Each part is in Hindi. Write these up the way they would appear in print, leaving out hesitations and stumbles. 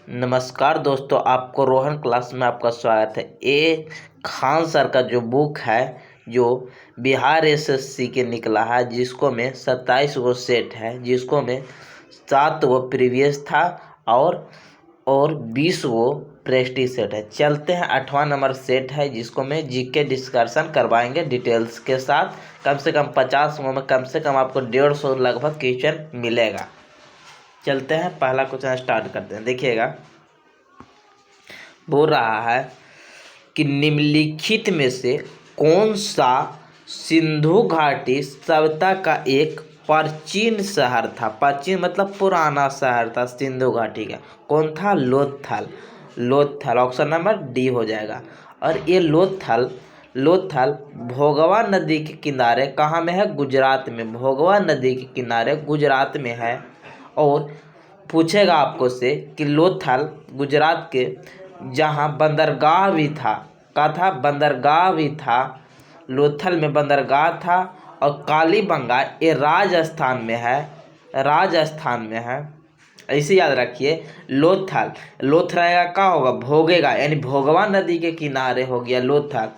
नमस्कार दोस्तों, आपको रोहन क्लास में आपका स्वागत है। ए खान सर का जो बुक है जो बिहार एसएससी के निकला है, जिसको में 27 गो सेट है, जिसको में 7 गो प्रीवियस था और 20 गो प्रेस्टीज सेट है। चलते हैं 8वां नंबर सेट है, जिसको में जीके डिस्कशन करवाएंगे डिटेल्स के साथ। कम से कम 50 गो में कम से कम आपको 150 लगभग क्वेश्चन मिलेगा। चलते हैं, पहला क्वेश्चन स्टार्ट करते हैं। देखिएगा, बोल रहा है कि निम्नलिखित में से कौन सा सिंधु घाटी सभ्यता का एक प्राचीन शहर था। प्राचीन मतलब पुराना शहर था सिंधु घाटी का। कौन था? Lothal. Lothal option number D हो जाएगा। और ये लोथल भोगवा नदी के किनारे कहाँ में है? गुजरात में। भोगवा नदी के किनारे गुजरात में है। और पूछेगा आपको से कि लोथल गुजरात के जहाँ बंदरगाह भी था, का था? बंदरगाह भी था। लोथल में बंदरगाह था। और कालीबंगा ये राजस्थान में है। राजस्थान में है, ऐसे याद रखिए। लोथल रहेगा का होगा? भोगेगा, यानी भोगवा नदी के किनारे हो गया लोथल।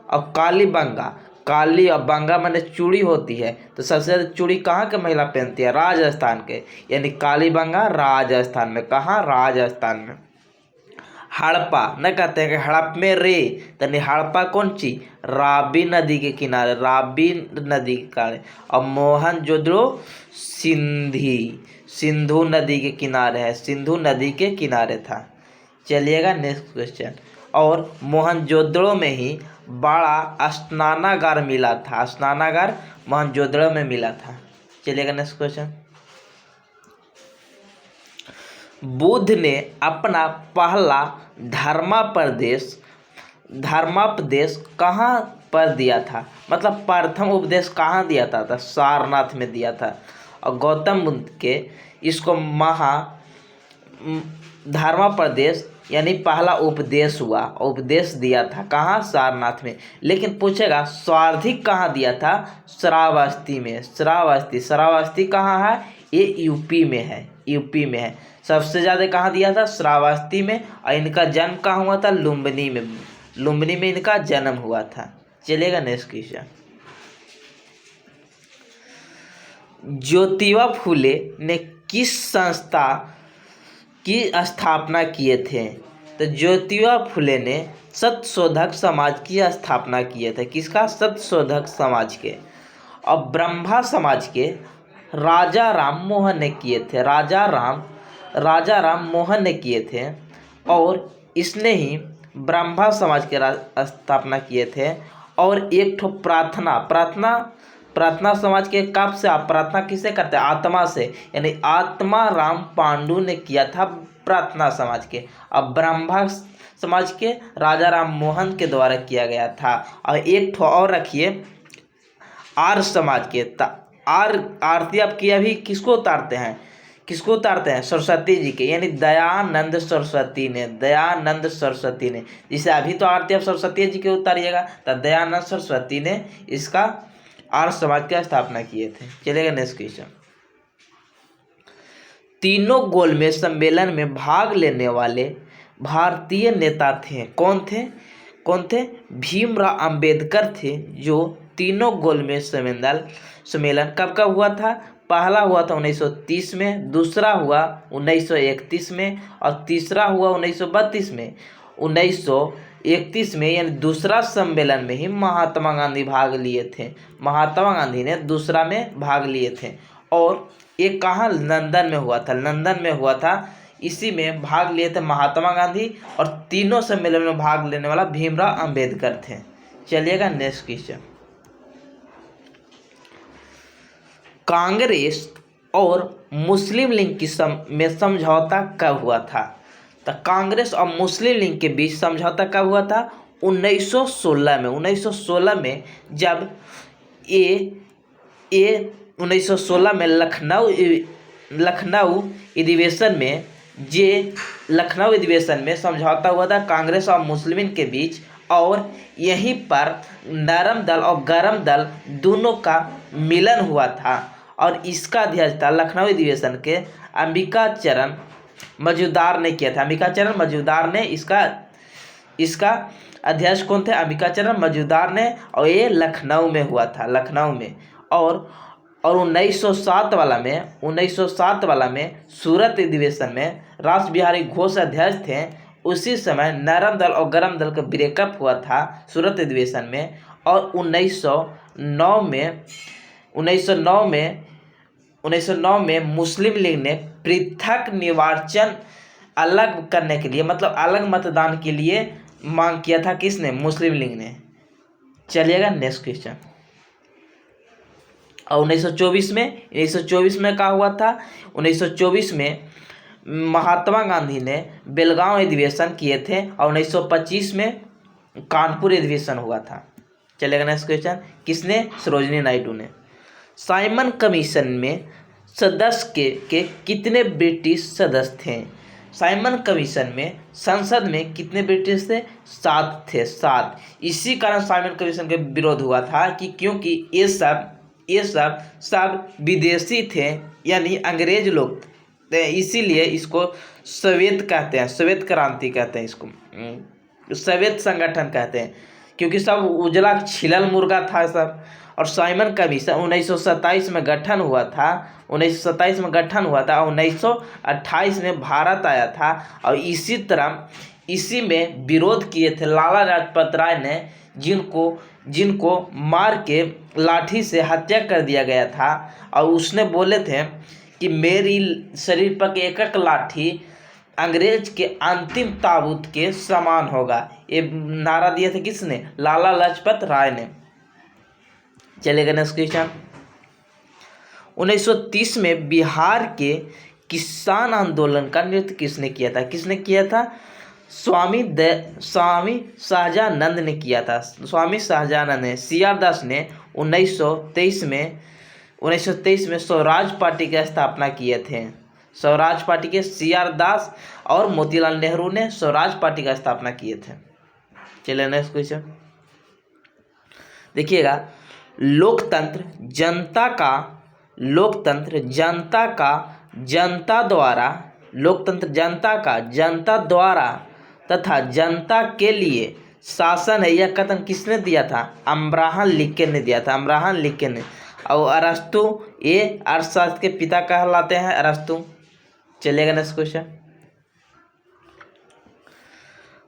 और कालीबंगा, काली और बंगा माने चूड़ी होती है, तो सबसे ज़्यादा चूड़ी कहाँ के महिला पहनती है? राजस्थान के। यानी कालीबंगा राजस्थान में। कहाँ? राजस्थान में। हड़प्पा न कहते हैं कि हड़प में रे, तनी हड़प्पा कौन ची? राबी नदी के किनारे। राबी नदी के किनारे। और मोहनजोदड़ो सिंधु नदी के किनारे है। सिंधु नदी के किनारे था। चलिएगा नेक्स्ट क्वेश्चन। और मोहनजोदड़ो में ही बड़ा स्नानागार मिला था। स्नानागार मोहनजोदड़ो में मिला था। चलिएगा नेक्स्ट क्वेश्चन। बुद्ध ने अपना पहला धर्मापदेश कहाँ पर दिया था? मतलब प्रथम उपदेश कहाँ दिया था? सारनाथ में दिया था। और गौतम बुद्ध के इसको धर्मापदेश यानी पहला उपदेश हुआ, उपदेश दिया था कहाँ? सारनाथ में। लेकिन पूछेगा सर्वाधिक कहाँ दिया था? श्रावस्ती में। श्रावस्ती कहाँ है? ये यूपी में है। यूपी में है। सबसे ज़्यादा कहाँ दिया था? श्रावस्ती में। और इनका जन्म कहाँ हुआ था? लुम्बिनी में। लुम्बिनी में इनका जन्म हुआ था। चलेगा नेक्स्ट क्वेश्चन। ज्योतिबा फुले ने किस संस्था की स्थापना किए थे? तो ज्योतिबा फुले ने सत्यशोधक समाज की स्थापना किए थे। किसका? सत्यशोधक समाज के। और ब्रह्मा समाज के राजा राम मोहन ने किए थे। राजा राम मोहन ने किए थे। और इसने ही ब्रह्मा समाज के स्थापना किए थे। और एक ठो प्रार्थना समाज के कब से आप प्रार्थना किसे करते हैं? आत्मा से, यानी आत्मा राम पांडु ने किया था प्रार्थना समाज के। अब ब्रह्मा समाज के राजा राम मोहन के द्वारा किया गया था। और एक ठो और रखिए, आर्य समाज के। आरती आप की अभी किसको उतारते हैं? सरस्वती जी के, यानी दयानंद सरस्वती ने। जिसे अभी तो आरती आप सरस्वती जी के उतारिएगा, तो दयानंद सरस्वती ने इसका आर्य समाज की स्थापना किए थे। चलेगा नेक्स्ट क्वेश्चन। तीनों गोलमेज सम्मेलन में भाग लेने वाले भारतीय नेता थे। कौन थे? भीमराव अंबेडकर थे। जो तीनों गोलमेज सम्मेलन कब हुआ था? पहला हुआ था 1930 में, दूसरा हुआ 1931 में, और तीसरा हुआ 1932 में। 1931 में यानी दूसरा सम्मेलन में ही महात्मा गांधी भाग लिए थे। महात्मा गांधी ने दूसरा में भाग लिए थे। और ये कहाँ? लंदन में हुआ था। इसी में भाग लिए थे महात्मा गांधी। और तीनों सम्मेलन में भाग लेने वाला भीमराव अंबेडकर थे। चलिएगा नेक्स्ट क्वेश्चन। कांग्रेस और मुस्लिम लीग में समझौता कब हुआ था? तो कांग्रेस और मुस्लिम लीग के बीच समझौता कब हुआ था? 1916 में। 1916 में जब ये 1916 में लखनऊ अधिवेशन में समझौता हुआ था कांग्रेस और मुस्लिम के बीच। और यहीं पर नरम दल और गरम दल दोनों का मिलन हुआ था। और इसका अध्यक्ष था लखनऊ अधिवेशन के मजूमदार ने किया था। अंबिकाचरण मजूमदार ने इसका अध्यक्ष कौन थे? अंबिकाचरण मजूमदार ने, और ये लखनऊ में हुआ था, लखनऊ में। और 1907 वाला में सूरत अधिवेशन में रास बिहारी घोष अध्यक्ष थे। उसी समय नरम दल और गरम दल का ब्रेकअप हुआ था सूरत अधिवेशन में। और 1909 में मुस्लिम लीग ने पृथक निर्वाचन अलग करने के लिए, मतलब अलग मतदान के लिए मांग किया था। किसने? मुस्लिम लीग ने। चलिएगा नेक्स्ट क्वेश्चन। और 1924 में क्या हुआ था? 1924 में महात्मा गांधी ने बेलगांव अधिवेशन किए थे। और 1925 में कानपुर अधिवेशन हुआ था। चलेगा नेक्स्ट क्वेश्चन। किसने? सरोजिनी नायडू ने। साइमन कमीशन में सदस्य के कितने ब्रिटिश सदस्य थे? साइमन कमीशन में संसद में कितने ब्रिटिश थे? 7 थे, 7। इसी कारण साइमन कमीशन का विरोध हुआ था कि क्योंकि ये सब विदेशी थे, यानी अंग्रेज लोग थे। इसीलिए इसको सोवियत कहते हैं, सोवियत क्रांति कहते हैं, इसको सोवियत संगठन कहते हैं, क्योंकि सब उजला छिलल मुर्गा था सब। और साइमन कमीशन 1927 में गठन हुआ था। 1927 में गठन हुआ था और 1928 में भारत आया था। और इसी में विरोध किए थे लाला लाजपत राय ने, जिनको मार के लाठी से हत्या कर दिया गया था। और उसने बोले थे कि मेरी शरीर पर एक एक लाठी अंग्रेज के अंतिम ताबूत के समान होगा। ये नारा दिया था किसने? लाला लाजपत राय ने। चलेगा नेक्स्ट क्वेश्चन। 1930 में बिहार के किसान आंदोलन का नेतृत्व किसने किया था? किसने किया था? स्वामी शाहजानंद ने किया था। स्वामी शाहजानंद ने। CR दास ने 1923 में स्वराज पार्टी की स्थापना किए थे। स्वराज पार्टी के CR दास और मोतीलाल नेहरू ने स्वराज पार्टी का स्थापना किए थे। चलिए नेक्स्ट क्वेश्चन देखिएगा। लोकतंत्र जनता द्वारा तथा जनता के लिए शासन है, यह कथन किसने दिया था? अब्राहम लिंकन ने दिया था। अब्राहम लिंकन ने। और अरस्तु, ये अर्थशास्त्र के पिता कहलाते हैं, अरस्तु। चलिएगा नेक्स्ट क्वेश्चन।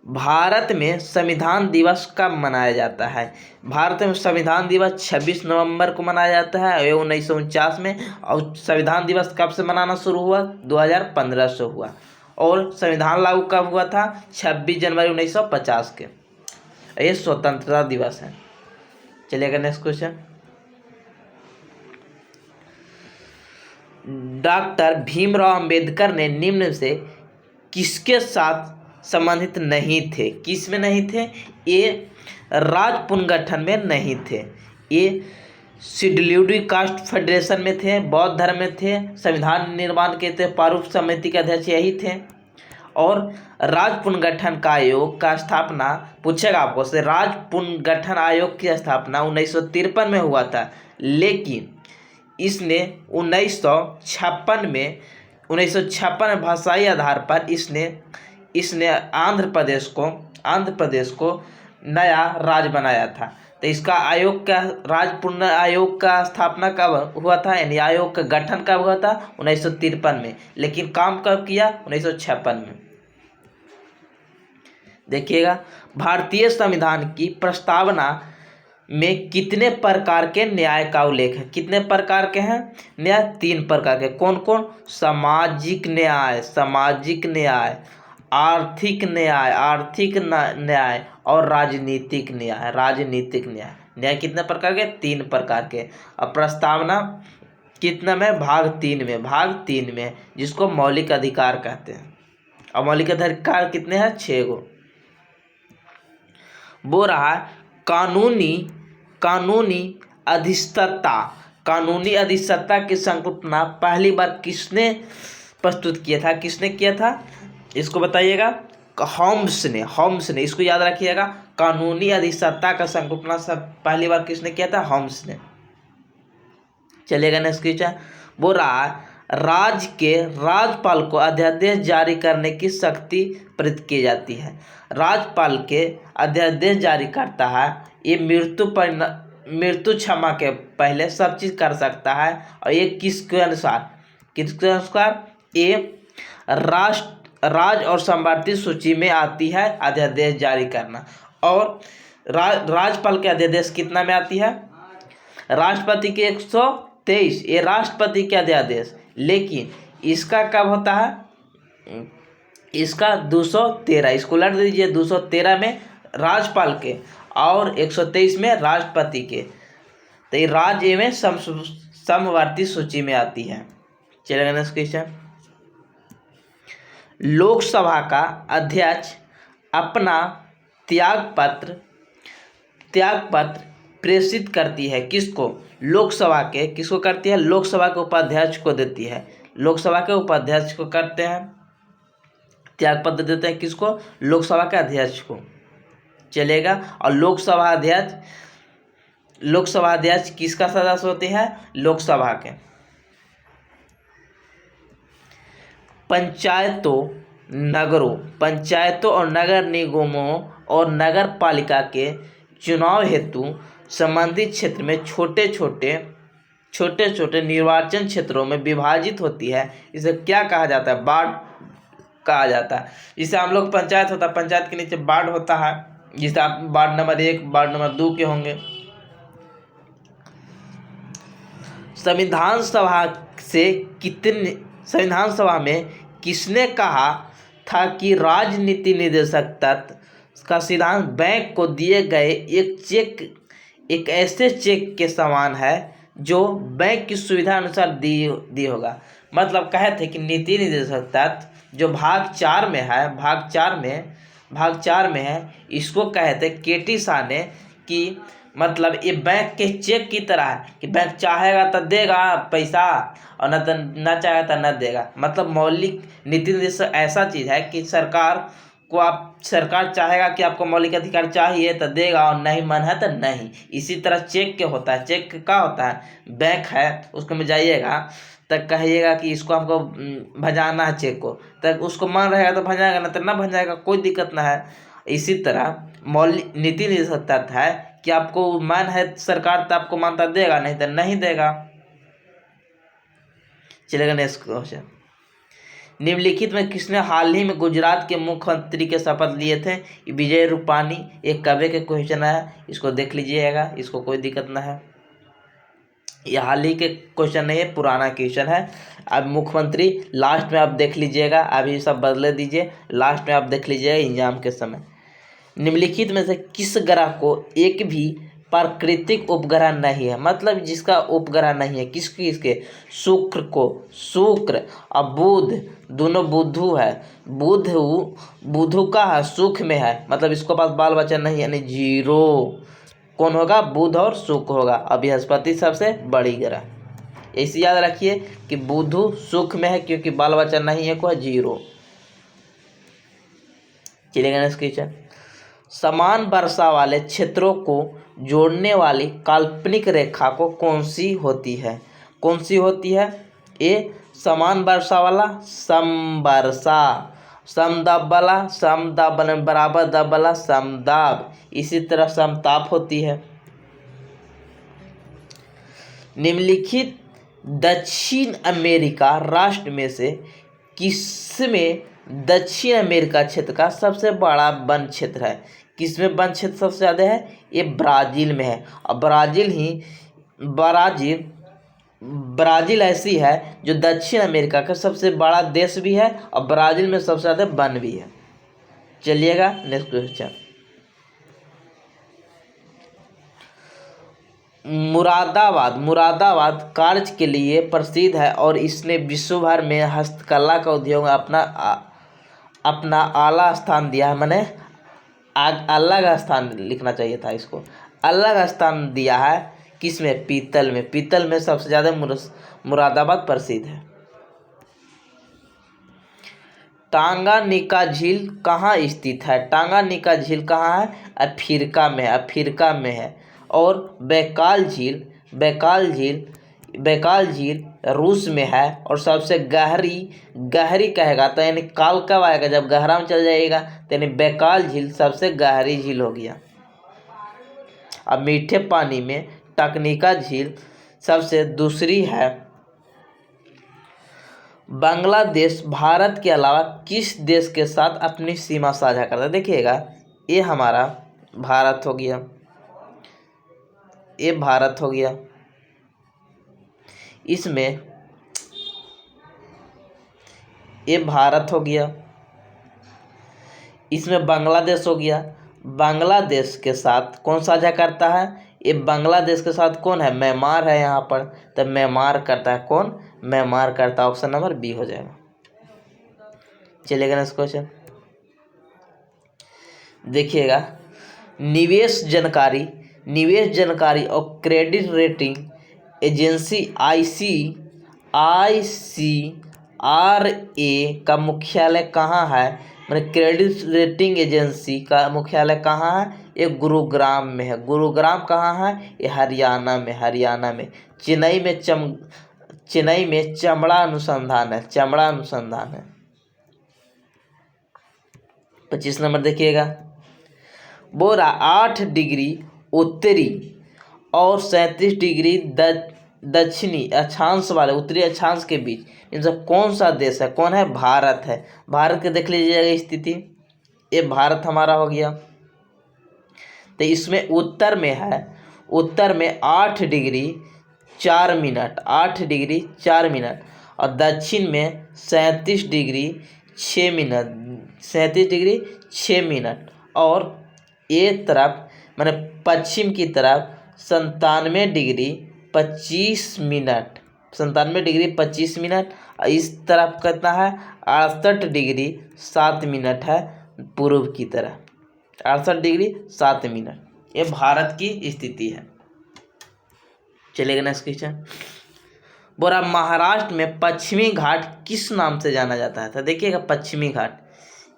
भारत में संविधान दिवस कब मनाया जाता है? भारत में संविधान दिवस 26 नवंबर को मनाया जाता है 1949 में। और संविधान दिवस कब से मनाना शुरू हुआ? 2015 से हुआ। और संविधान लागू कब हुआ था? 26 जनवरी 1950 के। ये स्वतंत्रता दिवस है। चलिएगा next question. Doctor Bhimrao Ambedkar ने निम्न से किसके साथ संबंधित नहीं थे? किस में नहीं थे? ये राज्य पुनर्गठन में नहीं थे। ये शेड्यूल्ड कास्ट फेडरेशन में थे, बौद्ध धर्म में थे, संविधान निर्माण के थे, प्रारूप समिति के अध्यक्ष यही थे। और राज्य पुनर्गठन का आयोग का स्थापना पूछेगा आपको से। राज्य पुनर्गठन आयोग की स्थापना 1953 में हुआ था, लेकिन इसने 1956 में भाषाई आधार पर इसने आंध्र प्रदेश को नया राज्य बनाया था। तो इसका राज्य पुनर्गठन आयोग का स्थापना कब हुआ था, यानी आयोग का गठन कब हुआ था? 1953 में। लेकिन काम कब किया? 1956 में। देखिएगा, भारतीय संविधान की प्रस्तावना में कितने प्रकार के न्याय का उल्लेख है? कितने प्रकार के हैं न्याय? 3 प्रकार के। कौन कौन? सामाजिक न्याय, आर्थिक न्याय और राजनीतिक न्याय। न्याय कितने प्रकार के? 3 प्रकार के। अब प्रस्तावना कितना में? भाग 3 में, जिसको मौलिक अधिकार कहते हैं। और मौलिक अधिकार कितने हैं? 6 गो। वो रहा कानूनी अधिस्तता की संकल्पना पहली बार किसने प्रस्तुत किया था? किसने किया था? इसको बताइएगा। होम्स ने। इसको याद रखिएगा। कानूनी अधिस्तता का संकल्पना सब पहली बार किसने किया था? होम्स ने। चलिएगा नेक्स्ट क्वेश्चन। वो रहा राज्य के राज्यपाल को अध्यादेश जारी करने की शक्ति प्रदान की जाती है। राज्यपाल के अध्यादेश जारी करता है, ये मृत्यु क्षमा के पहले सब चीज़ कर सकता है। और ये किसके अनुसार ये राज्य और संवर्ती सूची में आती है अध्यादेश जारी करना। और राज्यपाल के अध्यादेश कितना में आती है? राष्ट्रपति के 123, ये राष्ट्रपति के अध्यादेश। लेकिन इसका कब होता है? इसका 213, इसको लट दीजिए। 213 में राज्यपाल के और 123 में राष्ट्रपति के। तो ये राज्य में समवर्ती सूची में आती है। चलेगा नेक्स्ट क्वेश्चन। लोकसभा का अध्यक्ष अपना त्यागपत्र प्रेषित करती है किसको? लोकसभा के किसको करती है? लोकसभा के उपाध्यक्ष को देती है। लोकसभा के उपाध्यक्ष को करते हैं, त्यागपत्र देते हैं किसको? लोकसभा के अध्यक्ष को। चलेगा। और लोकसभा अध्यक्ष किसका सदस्य होते हैं? लोकसभा के। पंचायतों और नगर निगमों और नगर पालिका के चुनाव हेतु संबंधित क्षेत्र में छोटे छोटे निर्वाचन क्षेत्रों में विभाजित होती है। इसे क्या कहा जाता है? वार्ड कहा जाता है। जिसे हम लोग पंचायत होता है, पंचायत के नीचे वार्ड होता है, जिसे आप वार्ड नंबर 1, वार्ड नंबर 2 के होंगे। संविधान सभा में किसने कहा था कि राजनीति निदेशक तत्व का सिद्धांत बैंक को दिए गए एक ऐसे चेक के समान है जो बैंक की सुविधा अनुसार दी होगा। मतलब कहे थे कि नीति निदेशक तत्व जो भाग 4 में है, इसको कहे थे केटी शाह ने कि मतलब ये बैंक के चेक की तरह है कि बैंक चाहेगा तो देगा पैसा और न चाहेगा तो न देगा। मतलब मौलिक नीति निर्देश ऐसा चीज़ है कि सरकार चाहेगा कि आपको मौलिक अधिकार चाहिए तो देगा और नहीं मन है तो नहीं। इसी तरह चेक के होता है। चेक का होता है, बैंक है उसको में जाइएगा तो कहिएगा कि इसको हमको भजाना है चेक को, तो उसको मन रहेगा तो भजाएगा, ना तो ना भजाएगा, कोई दिक्कत ना है। इसी तरह मौलिक नीति निदेशक तत्व है कि आपको मन है सरकार तो आपको मानता देगा, नहीं तो नहीं देगा। चलेगा नेक्स्ट क्वेश्चन। निम्नलिखित में किसने हाल ही में गुजरात के मुख्यमंत्री के शपथ लिए थे? विजय रूपानी। एक कवे के क्वेश्चन है, इसको देख लीजिएगा, इसको कोई दिक्कत ना है। ये हाल ही के क्वेश्चन नहीं है, पुराना क्वेश्चन है। अब मुख्यमंत्री लास्ट में आप देख लीजिएगा, अभी सब बदले दीजिए, लास्ट में आप देख लीजिएगा एग्जाम के समय। निम्नलिखित में से किस ग्रह को एक भी प्राकृतिक उपग्रह नहीं है? मतलब जिसका उपग्रह नहीं है, किसके? शुक्र और बुध, दोनों बुधु है। बुधु का है, सुख में है, मतलब इसके पास बाल बच्चा नहीं, यानी 0। कौन होगा? बुध और शुक्र होगा। अब बृहस्पति सबसे बड़ी ग्रह। ऐसे याद रखिए कि बुधु सुख में है क्योंकि बाल बच्चा नहीं है, को है 0। चलेगा नेक्स्ट क्वेश्चन। समान वर्षा वाले क्षेत्रों को जोड़ने वाली काल्पनिक रेखा को कौन सी होती है? ए समान वर्षा वाला समवर्षा, समदाब वाला समदाब बराबर दाब वाला समदाब, इसी तरह समताप होती है। निम्नलिखित दक्षिण अमेरिका राष्ट्र में से किसमें दक्षिण अमेरिका क्षेत्र का सबसे बड़ा वन क्षेत्र है? किसमें वन क्षेत्र सबसे ज़्यादा है? ये ब्राज़ील में है। और ब्राज़ील ऐसी है जो दक्षिण अमेरिका का सबसे बड़ा देश भी है और ब्राज़ील में सबसे ज़्यादा वन भी है। चलिएगा नेक्स्ट क्वेश्चन। मुरादाबाद कार्य के लिए प्रसिद्ध है और इसने विश्व भर में हस्तकला का उद्योग अपना आला स्थान दिया है। मैंने अलग स्थान लिखना चाहिए था, इसको अलग स्थान दिया है। किसमें? पीतल में सबसे ज़्यादा मुरादाबाद प्रसिद्ध है। टांगानिका झील कहाँ स्थित है? टांगानिका झील कहाँ है? अफ्रीका में है। और बैकाल झील रूस में है। और सबसे गहरी कहेगा तो यानी काल कब आएगा, जब गहरा में चल जाएगा, तो यानी बैकाल झील सबसे गहरी झील हो गया। अब मीठे पानी में टकनिका झील सबसे दूसरी है। बांग्लादेश भारत के अलावा किस देश के साथ अपनी सीमा साझा करता है? देखिएगा, ये हमारा भारत हो गया, ये भारत हो गया, इसमें ये भारत हो गया, इसमें बांग्लादेश हो गया। बांग्लादेश के साथ कौन साझा करता है? ये बांग्लादेश के साथ कौन है? म्यांमार है यहाँ पर, तो म्यांमार करता है। कौन? म्यांमार करता है। ऑप्शन नंबर बी हो जाएगा। चलिएगा नेक्स्ट क्वेश्चन देखिएगा, निवेश जानकारी और क्रेडिट रेटिंग एजेंसी ICRA का मुख्यालय कहाँ है? मतलब क्रेडिट रेटिंग एजेंसी का मुख्यालय कहाँ है? ये गुरुग्राम में है। गुरुग्राम कहाँ है? ये हरियाणा में। चेन्नई में चमड़ा अनुसंधान है। 25 नंबर देखिएगा, बोरा 8 डिग्री उत्तरी और 37 डिग्री दक्षिणी अक्षांश वाले उत्तरी अक्षांश के बीच इनसे कौन सा देश है? कौन है? भारत है। भारत के देख लीजिएगा स्थिति, ये भारत हमारा हो गया। तो इसमें उत्तर में है, उत्तर में 8 डिग्री 4 मिनट, 8 डिग्री 4 मिनट, और दक्षिण में 37 डिग्री 6 मिनट, 37 डिग्री 6 मिनट, और ये तरफ मैंने पश्चिम की तरफ 97 डिग्री 25 मिनट, 97 डिग्री 25 मिनट, और इस तरफ कितना है? 68 डिग्री 7 मिनट है पूर्व की तरफ, 68 डिग्री 7 मिनट। ये भारत की स्थिति है। चलेगा नेक्स्ट क्वेश्चन, बोला महाराष्ट्र में पश्चिमी घाट किस नाम से जाना जाता है? तो देखिएगा, पश्चिमी घाट,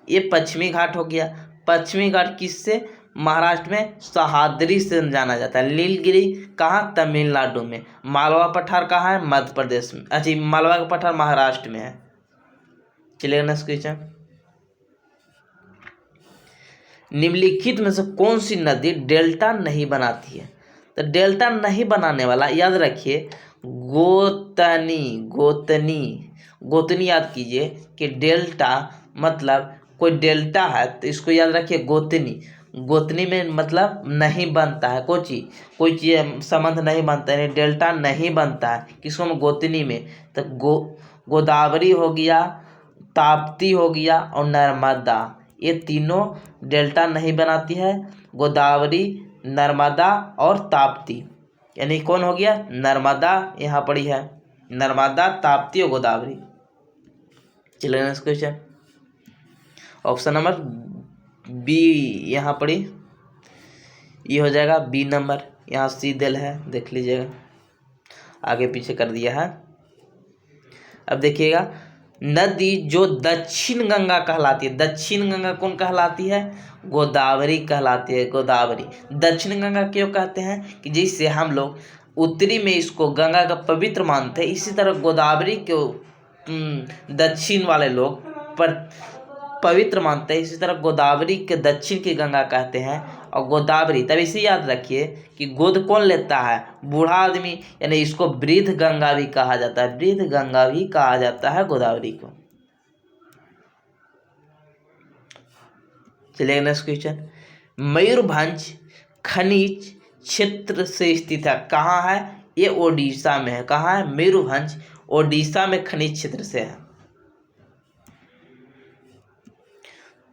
ये पश्चिमी घाट हो गया। पश्चिमी घाट किससे? महाराष्ट्र में सह्याद्री से जाना जाता है। नीलगिरी कहाँ? तमिलनाडु में। मालवा पठार कहाँ है? मध्य प्रदेश में। अच्छा, मालवा का पठार महाराष्ट्र में है। चलिए नेक्स्ट क्वेश्चन, निम्नलिखित में से कौन सी नदी डेल्टा नहीं बनाती है? तो डेल्टा नहीं बनाने वाला याद रखिए, गोतनी याद कीजिए कि डेल्टा मतलब कोई डेल्टा है तो इसको याद रखिए गोतनी में मतलब नहीं बनता है कोई चीज़ संबंध नहीं बनता है, डेल्टा नहीं बनता है किसको में? गोतनी में। तो गोदावरी हो गया, ताप्ती हो गया और नर्मदा, ये तीनों डेल्टा नहीं बनाती है। गोदावरी, नर्मदा और ताप्ती, यानी कौन हो गया? नर्मदा यहाँ पड़ी है, नर्मदा, ताप्ती और गोदावरी। चलिए next question, option number B यहाँ पड़ी, ये हो जाएगा बी नंबर। यहाँ सी दिल है, देख लीजिएगा, आगे पीछे कर दिया है। अब देखिएगा, नदी जो दक्षिण गंगा कहलाती है, दक्षिण गंगा कौन कहलाती है? गोदावरी कहलाती है। गोदावरी दक्षिण गंगा क्यों कहते हैं? कि जिससे हम लोग उत्तरी में इसको गंगा का पवित्र मानते हैं, इसी तरह गोदावरी को दक्षिण वाले लोग पवित्र मानते हैं, इसी तरह गोदावरी के दक्षिण की गंगा कहते हैं। और गोदावरी, तब इसे याद रखिए कि गोद कौन लेता है? बूढ़ा आदमी, यानी इसको वृद्ध गंगा भी कहा जाता है, वृद्ध गंगा भी कहा जाता है गोदावरी को। चलिए नेक्स्ट क्वेश्चन, मयूरभंज खनिज क्षेत्र से स्थित है, कहाँ है? ये ओडिशा में है। कहाँ है? मयूरभंज ओडिशा में खनिज क्षेत्र से है।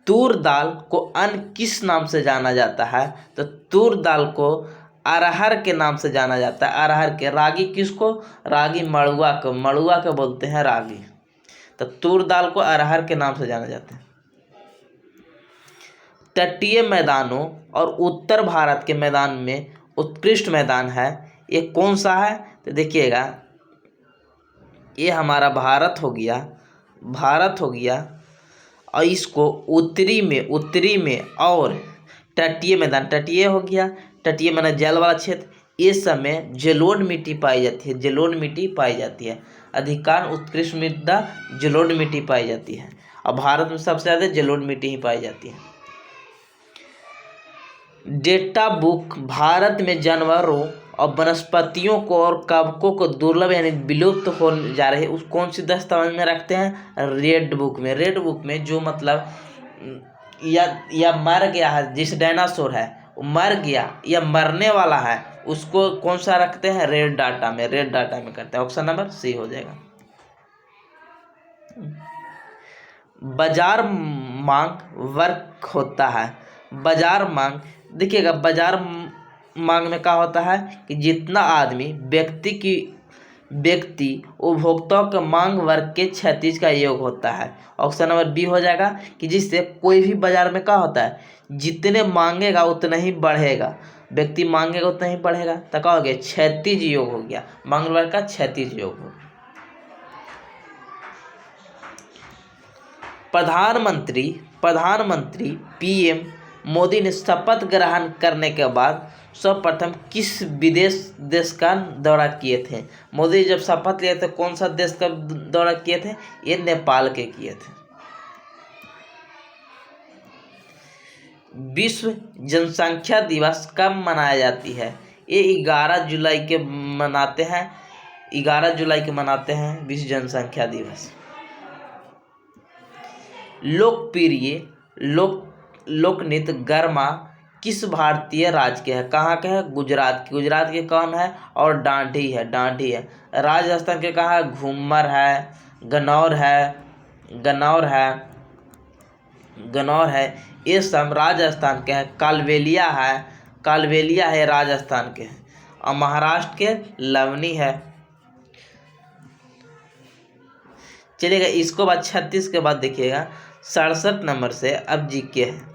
तूर दाल को अन्य किस नाम से जाना जाता है? तो तूर दाल को अरहर के नाम से जाना जाता है, अरहर के। रागी किसको? रागी मड़ुआ को, मड़ुआ को बोलते हैं रागी। तो तूर दाल को अरहर के नाम से जाना जाता है। तटीय मैदानों और उत्तर भारत के मैदान में उत्कृष्ट मैदान है, ये कौन सा है? तो देखिएगा, ये हमारा भारत हो गया, और इसको उत्तरी में और तटीय मैदान, तटीय हो गया, तटीय मैंने जल वाला क्षेत्र, ये सब में जलोढ़ मिट्टी पाई जाती है, जलोढ़ मिट्टी पाई जाती है। अधिकांश उत्कृष्ट मृदा जलोढ़ मिट्टी पाई जाती है। और भारत में सबसे ज़्यादा जलोढ़ मिट्टी ही पाई जाती है। डेटा बुक भारत में जानवरों और वनस्पतियों को और कवकों को दुर्लभ यानी विलुप्त हो जा रहे उस कौन सी दस्तावेज में रखते हैं? रेड बुक में। रेड बुक में जो मतलब या मर गया है, जिस डायनासोर है वो मर गया या मरने वाला है, उसको कौन सा रखते हैं? रेड डाटा में। रेड डाटा में करते हैं। ऑप्शन नंबर सी हो जाएगा। बाजार मांग वर्क होता है। बाजार मांग देखिएगा, बाजार मांग में क्या होता है कि जितना आदमी व्यक्ति उपभोक्ताओं के मांग वर्ग के क्षैतिज का योग होता है। ऑप्शन नंबर बी हो जाएगा कि जिससे कोई भी बाजार में क्या होता है, जितने मांगेगा उतना ही बढ़ेगा, व्यक्ति मांगेगा उतना ही बढ़ेगा, तो क्या हो गया? क्षैतिज योग हो गया, मांग वर्ग का क्षैतिज योग हो। प्रधानमंत्री पीएम मोदी ने शपथ ग्रहण करने के बाद सर्वप्रथम किस विदेश देश का दौरा किए थे? मोदी जब शपथ लिए थे कौन सा देश का दौरा किए थे? ये नेपाल के किए थे। विश्व जनसंख्या दिवस कब मनाया जाती है? ये 11 जुलाई के मनाते हैं। 11 जुलाई के मनाते हैं विश्व जनसंख्या दिवस। लोकप्रिय लोकनृत्य गरमा किस भारतीय राज्य के है? कहाँ के है? गुजरात के। गुजरात के कौन है? और डांडी है। डांडी है। राजस्थान के कहाँ है? घूमर है, गन्नौर है। ये सब राजस्थान के हैं। कालबेलिया है राजस्थान के। और महाराष्ट्र के लवनी है। चलिएगा, इसको बाद 36 के बाद देखिएगा 67 नंबर से अब जीके है।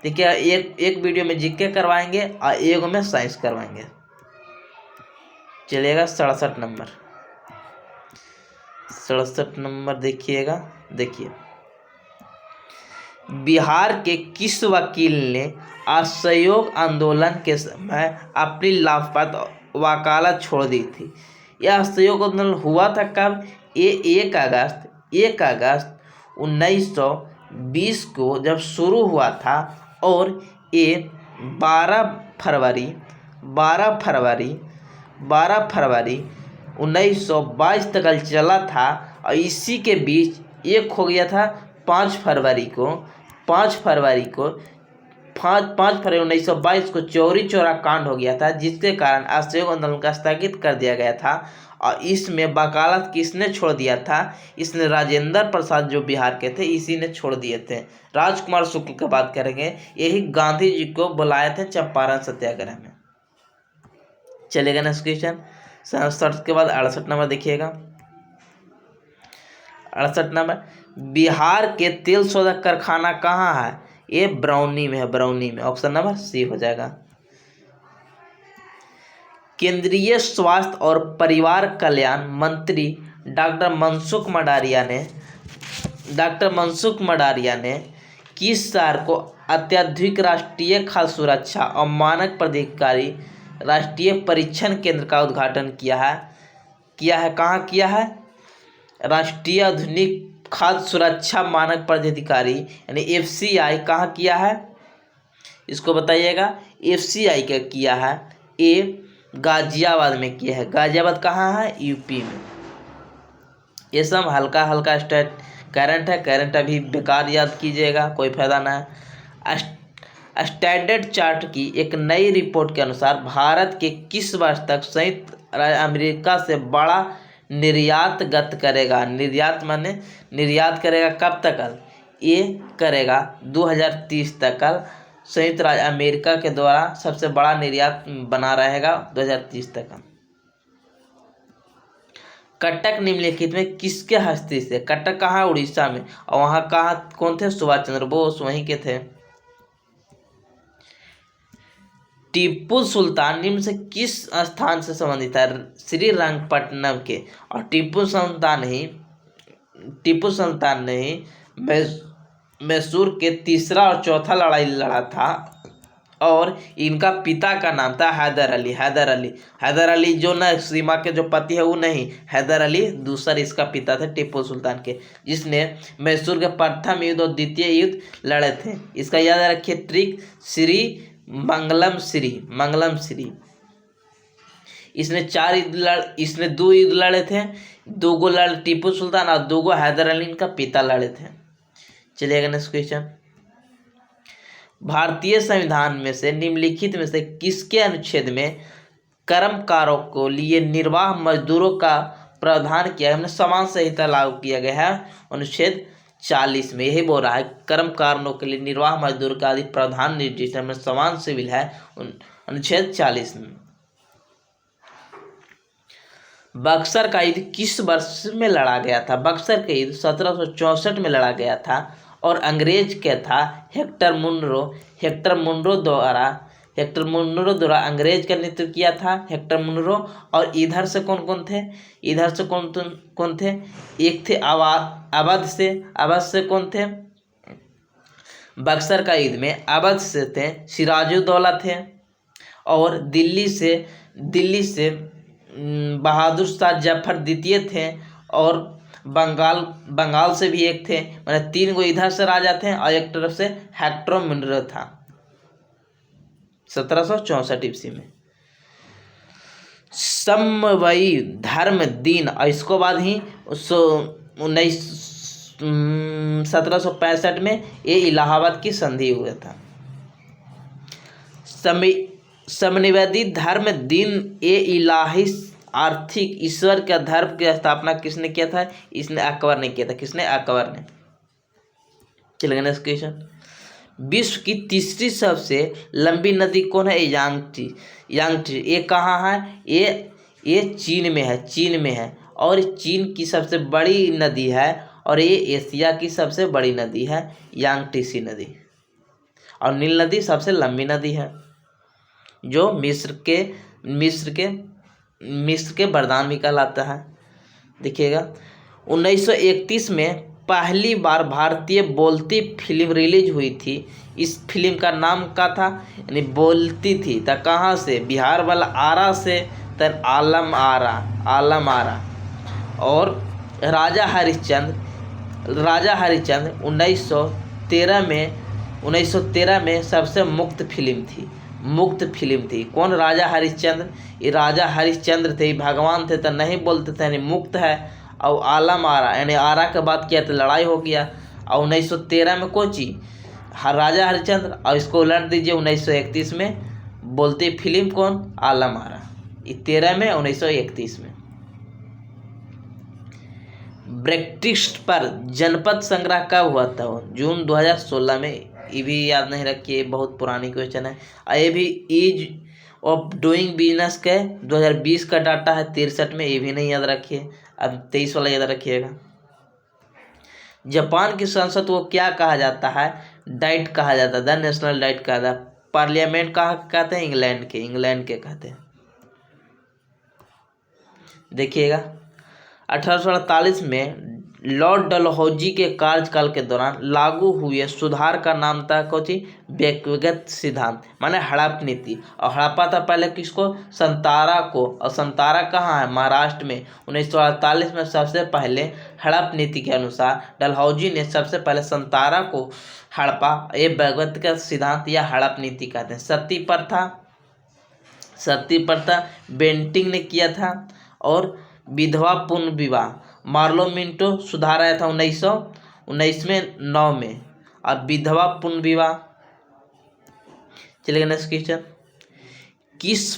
देखिए, एक वीडियो में जीके करवाएंगे और एक में साइंस करवाएंगे। चलिएगा 67 नंबर देखिएगा। देखिए, बिहार के किस वकील ने असहयोग आंदोलन के समय अपनी लापता वकालत छोड़ दी थी? यह असहयोग आंदोलन हुआ था कब? ये 1 अगस्त 1920 को जब शुरू हुआ था और ये 12 फरवरी 1922 तक चला था। और इसी के बीच एक हो गया था 5 फरवरी 1922 को चौरी चौरा कांड हो गया था, जिसके कारण असहयोग आंदोलन का स्थगित कर दिया गया था। और इसमें वकालत किसने छोड़ दिया था? इसने राजेंद्र प्रसाद जो बिहार के थे इसी ने छोड़ दिए थे। राजकुमार शुक्ल की बात करेंगे, यही गांधी जी को बुलाए थे चंपारण सत्याग्रह में। चलेगा नेक्स्ट क्वेश्चन। 67 के बाद 68 नंबर देखिएगा। 68 नंबर, बिहार के तेल शोधक कारखाना कहाँ है? ये बरौनी में है। बरौनी में। ऑप्शन नंबर सी हो जाएगा। केंद्रीय स्वास्थ्य और परिवार कल्याण मंत्री डॉक्टर मनसुख मंडाविया ने किस शहर को अत्याधुनिक राष्ट्रीय खाद्य सुरक्षा और मानक प्राधिकारी राष्ट्रीय परीक्षण केंद्र का उद्घाटन किया है? कहाँ किया है? राष्ट्रीय आधुनिक खाद्य सुरक्षा मानक प्राधिकारी यानी FCI कहाँ किया है? इसको बताइएगा। FCI का किया है? ए गाजियाबाद में किया है। गाजियाबाद कहाँ है? यूपी में। ये सब हल्का करंट है। करंट अभी बेकार याद कीजिएगा, कोई फायदा ना है। स्टैंडर्ड चार्ट की एक नई रिपोर्ट के अनुसार भारत के किस वर्ष तक संयुक्त राज्य अमेरिका से बड़ा निर्यात करेगा? निर्यात करेगा कब तक? ये करेगा 2030 तक। संयुक्त राज्य अमेरिका के द्वारा सबसे बड़ा निर्यात बना रहेगा 2030 तक। कटक निम्नलिखित में किसके हस्ती से? कटक कहाँ? उड़ीसा में। और वहाँ कौन थे? सुभाष चंद्र बोस वहीं के थे। टीपू सुल्तान निम्न से किस स्थान से संबंधित है? श्रीरंगपट्टनम के। और टीपू सुल्तान ने ही मैसूर के तीसरा और चौथा लड़ाई लड़ा था और इनका पिता का नाम था हैदर अली। हैदर अली जो ना सीमा के जो पति है वो नहीं, हैदर अली दूसरा इसका पिता थे टीपू सुल्तान के, जिसने मैसूर के प्रथम युद्ध और द्वितीय युद्ध लड़े थे। इसका याद रखिए, ट्रिक श्री मंगलम श्री। इसने 2 युद्ध लड़े थे, 2 गो लड़े टीपू सुल्तान और 2 गो हैदर अली इनका पिता लड़े थे। चलिएगा नेक्स्ट क्वेश्चन। भारतीय संविधान में से निम्नलिखित में से किसके अनुच्छेद में कर्मकारों को लिए निर्वाह मजदूरों का प्रावधान किया है, हमने समान संहिता लागू किया गया है। अनुच्छेद 40 में यही बोल रहा है, कर्मकारों के लिए निर्वाह मजदूर का आदि प्रावधान निर्दिष्ट है, समान सिविल है अनुच्छेद 40 में। बक्सर का युद्ध किस वर्ष में लड़ा गया था? बक्सर का युद्ध 1764 में लड़ा गया था और अंग्रेज के था हेक्टर मुनरो द्वारा अंग्रेज का नेतृत्व किया था हेक्टर मुनरो। और इधर से कौन थे? एक थे अवध से कौन थे? बक्सर का युद्ध में अवध से थे सिराजुद्दौला थे, और दिल्ली से बहादुर शाह जफर द्वितीय थे, और बंगाल से भी एक थे। मतलब 3 गो इधर से राजा थे और एक तरफ से हेक्टर मुनरो था 1764 ईस्वी में। समवयी धर्म दिन, और इसको बाद ही 1765 में ये इलाहाबाद की संधि हुआ था। समनिवेदी धर्म दिन ए इलाही आर्थिक ईश्वर का धर्म की स्थापना किसने किया था? इसने अकबर ने किया था। किसने? अकबर ने। चलेगा नेक्स्ट क्वेश्चन। विश्व की तीसरी सबसे लंबी नदी कौन है? यांगची। ये कहाँ है? ये चीन में है और चीन की सबसे बड़ी नदी है, और ये एशिया की सबसे बड़ी नदी है यांगटीसी नदी। और नील नदी सबसे लंबी नदी है, जो मिस्र के वरदान भी कहलाता है। देखिएगा, 1931 में पहली बार भारतीय बोलती फिल्म रिलीज हुई थी। इस फिल्म का नाम क्या था? यानी बोलती थी तो कहाँ से? बिहार वाला आरा से, तर आलम आरा। और राजा हरिश्चंद्र 1913 में सबसे मुक्त फिल्म थी। कौन? राजा हरिश्चंद्र। ये राजा हरिश्चंद्र थे, भगवान थे तो नहीं बोलते थे, यानी मुक्त है। और आलम आरा, यानी आरा के बाद किया तो लड़ाई हो गया। और 1913 में कोची राजा हरिश्चंद्र, और इसको उलट दीजिए 1931 में बोलती फिल्म कौन? आलम आरा। 13 में 1931 में। ब्रेक्सिट पर जनपद संग्रह कब हुआ था? जून 2016 में। ये भी याद नहीं रखिए, बहुत पुरानी क्वेश्चन है। ये भी ईज ऑफ डूइंग बिजनेस के 2020 का डाटा है 63 में। ये भी नहीं याद रखिए, अब 23 वाला याद रखिएगा। जापान की संसद को क्या कहा जाता है? डाइट कहा जाता है, द नेशनल डाइट कहा जाता है। पार्लियामेंट कहाँ कहते हैं? इंग्लैंड के कहते हैं। देखिएगा, 1848 में लॉर्ड डलहौजी के कार्यकाल के दौरान लागू हुए सुधार का नाम था कोची? व्यक्तिगत सिद्धांत, माने हड़प नीति। और हड़पा था पहले किसको? संतारा को। और संतारा कहाँ है? महाराष्ट्र में। 1948 में सबसे पहले हड़प नीति के अनुसार डलहौजी ने सबसे पहले संतारा को हड़पा। ये व्यक्तिगत सिद्धांत या हड़प नीति कहते हैं। सती प्रथा बेंटिंग ने किया था। और विधवा पुनर्विवाह मार्लो मिंटो सुधार आया था 1919 में 9 में। और विधवा पुनर्विवाह। चलिए नेक्स्ट क्वेश्चन। किस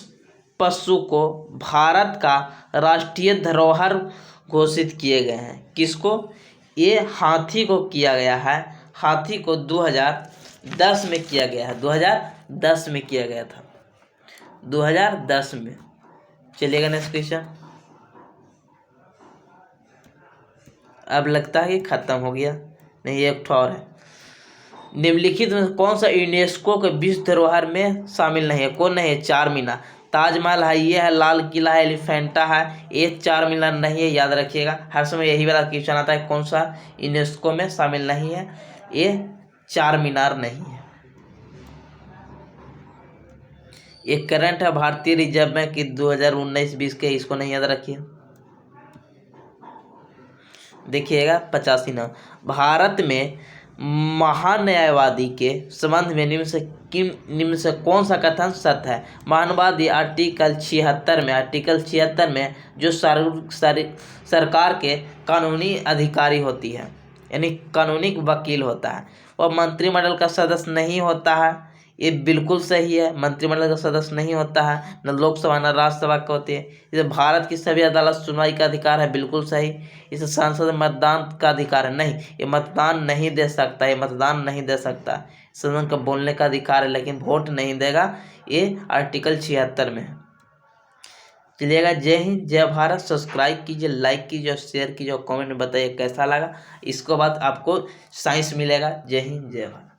पशु को भारत का राष्ट्रीय धरोहर घोषित किए गए हैं? किसको? ये हाथी को किया गया है। हाथी को 2010 में किया गया है। 2010 में किया गया था, 2010 में। चलिएगा नेक्स्ट क्वेश्चन। अब लगता है कि खत्म हो गया, नहीं एक और है। निम्नलिखित में कौन सा यूनेस्को के विश्व धरोहर में शामिल नहीं है? कौन नहीं है? 4 मीनार। ताजमहल है, ये है, लाल किला है, एलिफेंटा है। ये 4 मीनार नहीं है, याद रखिएगा। हर समय यही वाला क्वेश्चन आता है, कौन सा यूनेस्को में शामिल नहीं है? ये 4 मीनार नहीं है। ये करंट है भारतीय रिजर्व बैंक की 2019-20 के, इसको नहीं याद रखिए। देखिएगा 85 ना, भारत में महान्यायवादी के संबंध में निम्न से कौन सा कथन सत्य है। महानवादी आर्टिकल 76 में जो सरकार के कानूनी अधिकारी होती है, यानी कानूनी वकील होता है, वह मंत्रिमंडल का सदस्य नहीं होता है। ये बिल्कुल सही है, मंत्रिमंडल का सदस्य नहीं होता है, न लोकसभा न राज्यसभा का होती है। इसे भारत की सभी अदालत सुनवाई का अधिकार है, बिल्कुल सही। इसे संसद मतदान का अधिकार है, नहीं, ये मतदान नहीं दे सकता, ये मतदान नहीं दे सकता। सदन का बोलने का अधिकार है लेकिन वोट नहीं देगा, ये आर्टिकल 76 में है। चलिएगा, जय हिंद, जय भारत। सब्सक्राइब कीजिए, लाइक कीजिए, शेयर कीजिए और कमेंट में बताइए कैसा लगा। इसके बाद आपको साइंस मिलेगा। जय हिंद, जय भारत।